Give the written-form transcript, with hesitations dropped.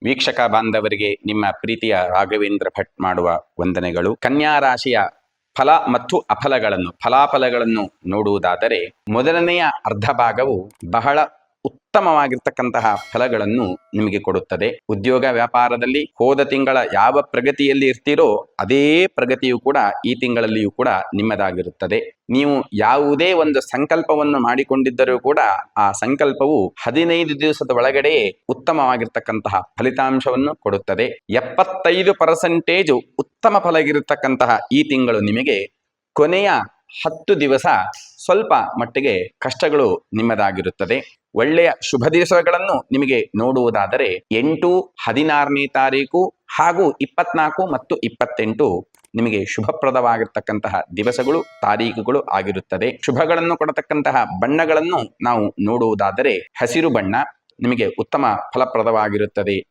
ವೀಕ್ಷಕ ಬಾಂಧವರಿಗೆ ನಿಮ್ಮ ಪ್ರೀತಿಯ ರಾಘವೇಂದ್ರ ಭಟ್ ಮಾಡುವ ವಂದನೆಗಳು. ಕನ್ಯಾ ರಾಶಿಯ ಫಲ ಮತ್ತು ಫಲಾಫಲಗಳನ್ನು ನೋಡುವುದಾದರೆ, ಮೊದಲನೆಯ ಅರ್ಧ ಭಾಗವು ಬಹಳ ಉತ್ತಮವಾಗಿರ್ತಕ್ಕಂತಹ ಫಲಗಳನ್ನು ನಿಮಗೆ ಕೊಡುತ್ತದೆ. ಉದ್ಯೋಗ ವ್ಯಾಪಾರದಲ್ಲಿ ಹೋದ ತಿಂಗಳ ಯಾವ ಪ್ರಗತಿಯಲ್ಲಿ ಇರ್ತೀರೋ ಅದೇ ಪ್ರಗತಿಯು ಕೂಡ ಈ ತಿಂಗಳಲ್ಲಿಯೂ ಕೂಡ ನಿಮ್ಮದಾಗಿರುತ್ತದೆ. ನೀವು ಯಾವುದೇ ಒಂದು ಸಂಕಲ್ಪವನ್ನು ಮಾಡಿಕೊಂಡಿದ್ದರೂ ಕೂಡ ಆ ಸಂಕಲ್ಪವು 15 ದಿವಸದ ಒಳಗಡೆ ಉತ್ತಮವಾಗಿರ್ತಕ್ಕಂತಹ ಫಲಿತಾಂಶವನ್ನು ಕೊಡುತ್ತದೆ. 75% ಉತ್ತಮ ಫಲಗಿರತಕ್ಕಂತಹ ಈ ತಿಂಗಳು ನಿಮಗೆ ಕೊನೆಯ 10 ದಿವಸ ಸ್ವಲ್ಪ ಮಟ್ಟಿಗೆ ಕಷ್ಟಗಳು ನಿಮ್ಮದಾಗಿರುತ್ತದೆ. ಒಳ್ಳೆಯ ಶುಭ ದಿವಸಗಳನ್ನು ನಿಮಗೆ ನೋಡುವುದಾದರೆ 8, 16ನೇ ತಾರೀಕು ಹಾಗೂ 24 ಮತ್ತು 28 ನಿಮಗೆ ಶುಭಪ್ರದವಾಗಿರ್ತಕ್ಕಂತಹ ದಿವಸಗಳು, ತಾರೀಖುಗಳು ಆಗಿರುತ್ತದೆ. ಶುಭಗಳನ್ನು ಕೊಡತಕ್ಕಂತಹ ಬಣ್ಣಗಳನ್ನು ನಾವು ನೋಡುವುದಾದರೆ ಹಸಿರು ಬಣ್ಣ ನಿಮಗೆ ಉತ್ತಮ ಫಲಪ್ರದವಾಗಿರುತ್ತದೆ